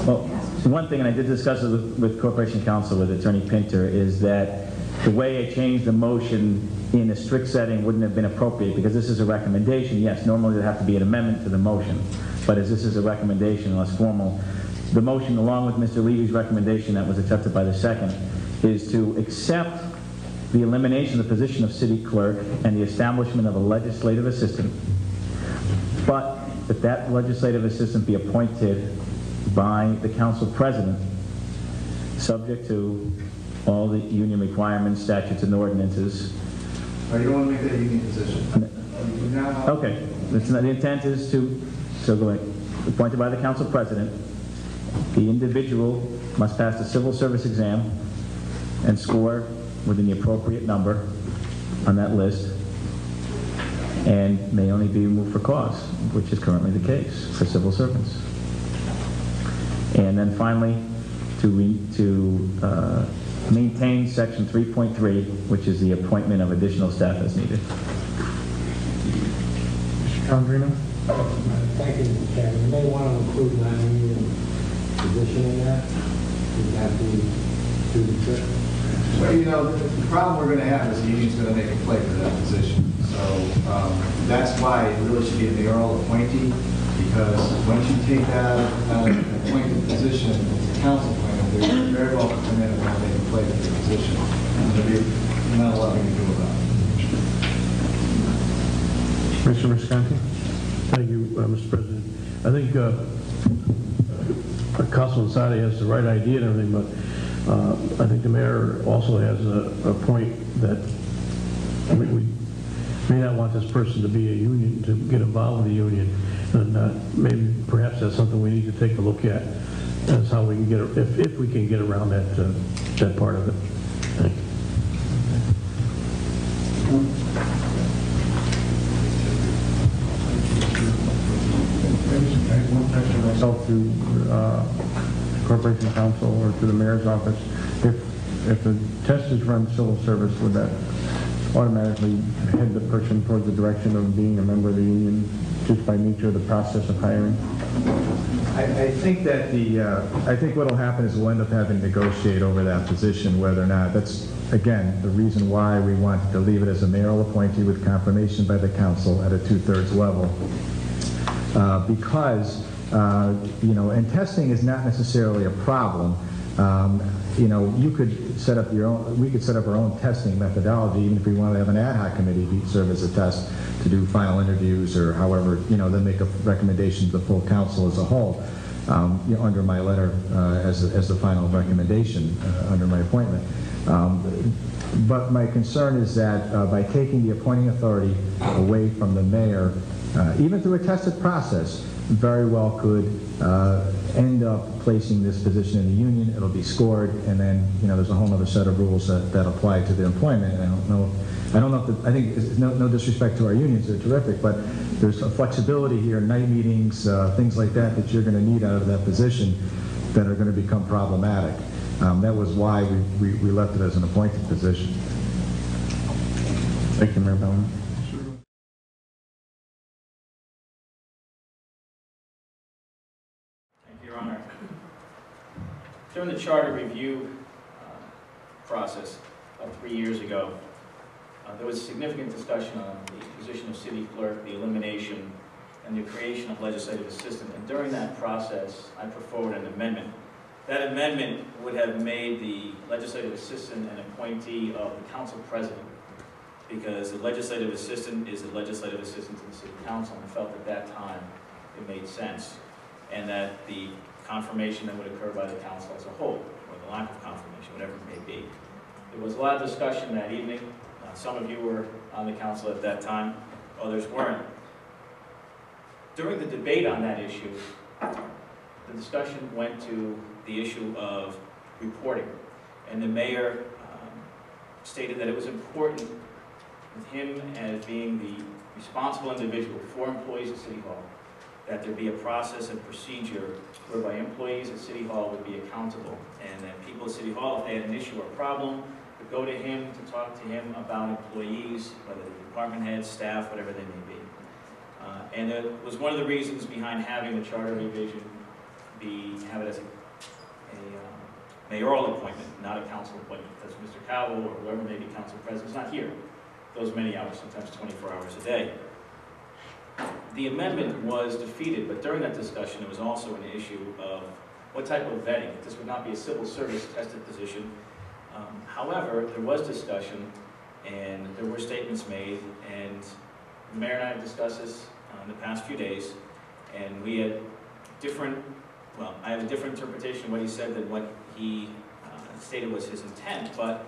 Well, one thing, and I did discuss it with Corporation Counsel, with Attorney Pinter, is that the way I changed the motion in a strict setting wouldn't have been appropriate, because this is a recommendation. Yes, normally there'd have to be an amendment to the motion, but as this is a recommendation, less formal, the motion, along with Mr. Levy's recommendation that was accepted by the second, is to accept the elimination of the position of city clerk and the establishment of a legislative assistant, but that legislative assistant be appointed by the council president, subject to all the union requirements, statutes, and ordinances. Oh, you don't want to make that a union position? Okay. The intent is to, go ahead, appointed by the council president. The individual must pass the civil service exam and score within the appropriate number on that list, and may only be removed for cause, which is currently the case for civil servants. And then finally, to maintain section 3.3, which is the appointment of additional staff as needed. Mr. Condrino? Thank you, Mr. Chairman. You may want to include non-union position in that. Would that be to the trick? Well, you know, the problem we're going to have is the union's going to make a play for that position. So that's why it really should be a mayoral appointee, because once you take that out of the appointed position, it's a council appointment, they're very well come in and want to make a play for the position. There's not a lot we can do about it. Mr. Visconti? Thank you, Mr. President. I think Councilman Sadi has the right idea and everything, but I think the mayor also has a point that we may not want this person to be a union, to get involved with the union, and maybe perhaps that's something we need to take a look at. That's how we can get, if we can get around that part of it. Thank you. One question myself through Corporation Counsel or through the mayor's office. If the test is run civil service, would that automatically head the person towards the direction of being a member of the union just by nature of the process of hiring? I think that I think what will happen is we'll end up having to negotiate over that position, whether or not. That's, again, the reason why we wanted to leave it as a mayoral appointee with confirmation by the council at a 2/3 level. Because, you know, and testing is not necessarily a problem. You know, you could set up your own, we could set up our own testing methodology, even if we wanted to have an ad hoc committee serve as a test to do final interviews or however, you know, then make a recommendation to the full council as a whole, you know, under my letter as the final recommendation under my appointment. But my concern is that by taking the appointing authority away from the mayor, even through a tested process, very well could end up placing this position in the union. It'll be scored, and then, you know, there's a whole other set of rules that apply to the employment. And I don't know if I think it's no disrespect to our unions, they're terrific, but there's a flexibility here, night meetings, things like that you're going to need out of that position that are going to become problematic. That was why we left it as an appointed position. Thank you, Mayor Bellman. Your Honor, during the charter review process of 3 years ago, there was significant discussion on the position of city clerk, the elimination, and the creation of legislative assistant. And during that process, I put forward an amendment. That amendment would have made the legislative assistant an appointee of the council president, because the legislative assistant is the legislative assistant to the city council, and I felt at that time it made sense, and that the confirmation that would occur by the council as a whole, or the lack of confirmation, whatever it may be. There was a lot of discussion that evening. Some of you were on the council at that time, others weren't. During the debate on that issue, the discussion went to the issue of reporting, and the mayor stated that it was important with him as being the responsible individual for employees at City Hall, that there be a process and procedure whereby employees at City Hall would be accountable, and that people at City Hall, if they had an issue or problem, would go to him to talk to him about employees, whether they're department heads, staff, whatever they may be. And it was one of the reasons behind having the charter revision have it as a mayoral appointment, not a council appointment, because Mr. Cowell or whoever may be council president is not here those many hours, sometimes 24 hours a day. The amendment was defeated, but during that discussion, there was also an issue of what type of vetting. This would not be a civil service tested position. However, there was discussion, and there were statements made, and the mayor and I have discussed this in the past few days, and we had different, well, I have a different interpretation of what he said than what he stated was his intent, but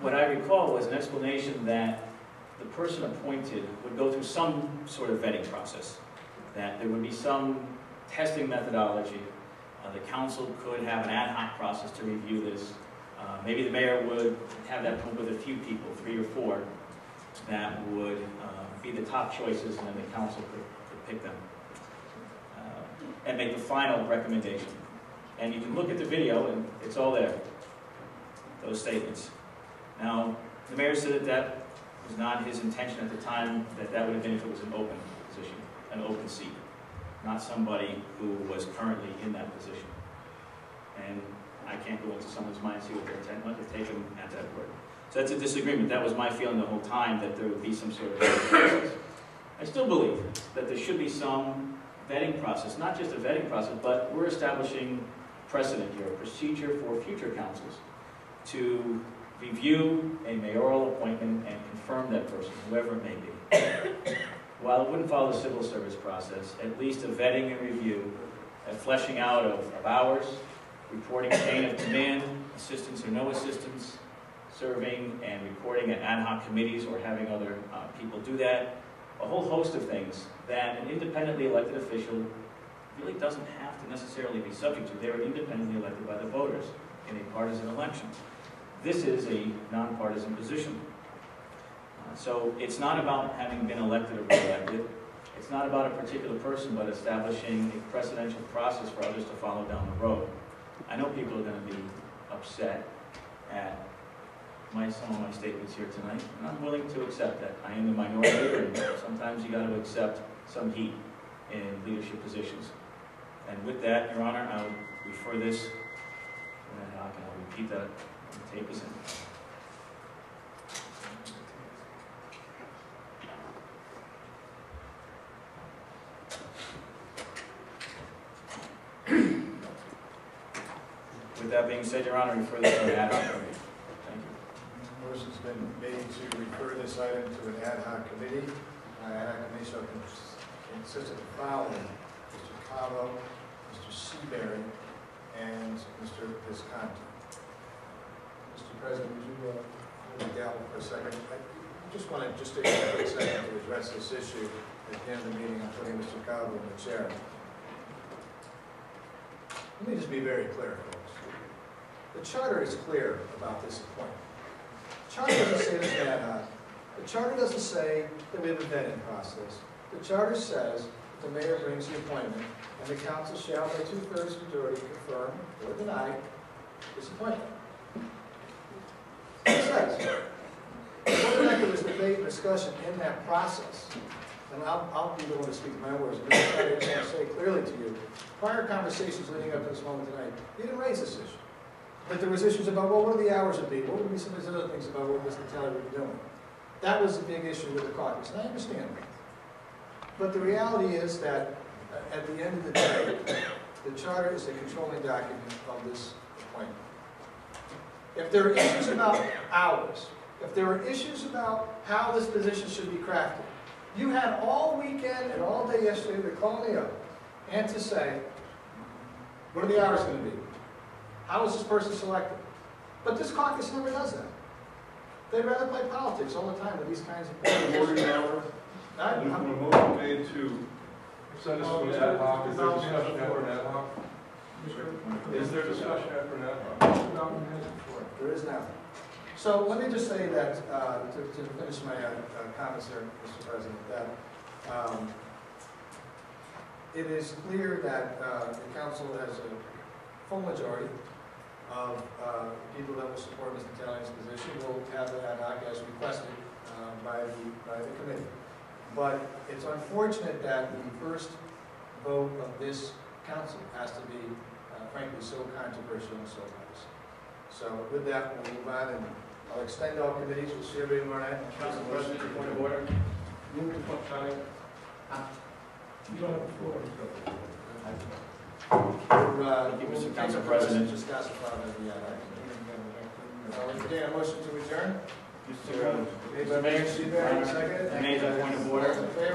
what I recall was an explanation that the person appointed would go through some sort of vetting process, that there would be some testing methodology. The council could have an ad hoc process to review this. Maybe the mayor would have that come with a few people, 3 or 4, that would be the top choices, and then the council could pick them and make the final recommendation. And you can look at the video, and it's all there, those statements. Now, the mayor said that that was not his intention at the time, that that would have been if it was an open position, an open seat, not somebody who was currently in that position. And I can't go into someone's mind and see what their intent was, to take them at that word. So that's a disagreement. That was my feeling the whole time, that there would be some sort of vetting process. I still believe that there should be some vetting process, not just a vetting process, but we're establishing precedent here, a procedure for future councils to review a mayoral appointment and confirm that person, whoever it may be. While it wouldn't follow the civil service process, at least a vetting and review, a fleshing out of hours, reporting chain of command, assistance or no assistance, serving and reporting at ad hoc committees or having other people do that, a whole host of things that an independently elected official really doesn't have to necessarily be subject to. They're independently elected by the voters in a partisan election. This is a nonpartisan position. So it's not about having been elected or re-elected. It's not about a particular person, but establishing a precedential process for others to follow down the road. I know people are going to be upset at some of my statements here tonight, and I'm willing to accept that. I am the minority leader, and sometimes you got to accept some heat in leadership positions. And with that, Your Honor, I'll refer this to ad hoc, and I'll repeat that when the tape is in. With that being said, Your Honor, refer this to an ad hoc committee. Thank you. Motion's been made to refer this item to an ad hoc committee. Ad hoc committee shall consist of the following: Mr. Cavo, Mr. Seabury, and Mr. Visconti. Mr. President, would you hold the gavel for a second? I just want to take a quick second to address this issue at the end of the meeting. I'm putting Mr. Cavo in the chair. Let me just be very clear, folks. The charter is clear about this appointment. The charter doesn't say this ad hoc. The charter doesn't say that we have a vetting process. The charter says that the mayor brings the appointment, and the council shall, by 2/3 majority, confirm or deny this appointment. It says. Whether or not there was debate and discussion in that process, and I'll be the one to speak my words. I'm going to say clearly to you, prior conversations leading up to this moment tonight, you didn't raise this issue. But there was issues about, well, what are the hours would be? What would be some of these other things about what Ms. Natale would be doing? That was the big issue with the caucus, and I understand that. But the reality is that at the end of the day, the charter is the controlling document of this appointment. If there are issues about hours, if there are issues about how this position should be crafted, you had all weekend and all day yesterday to call me up and to say, what are the hours going to be? How is this person selected? But this caucus never does that. They'd rather play politics all the time with these kinds of things. There's a motion made to send us to an ad hoc. Is there discussion after an ad hoc? Is there discussion after an ad hoc? There is now. So let me just say that, to finish my comments here, Mr. President, that it is clear that the council has a full majority of people that will support Mr. Natale's position. Will have the ad hoc as requested by the committee. But it's unfortunate that the first vote of this council has to be frankly, so controversial and so partisan. So with that, we'll move on, and I'll extend all committees. We'll see everybody tomorrow night. Council President, point of order. Move to put Charlie. You don't have the floor. Council President. Discuss the problem. Entertain a motion to adjourn. Mr. Mayor, Second. point of order. All in favor?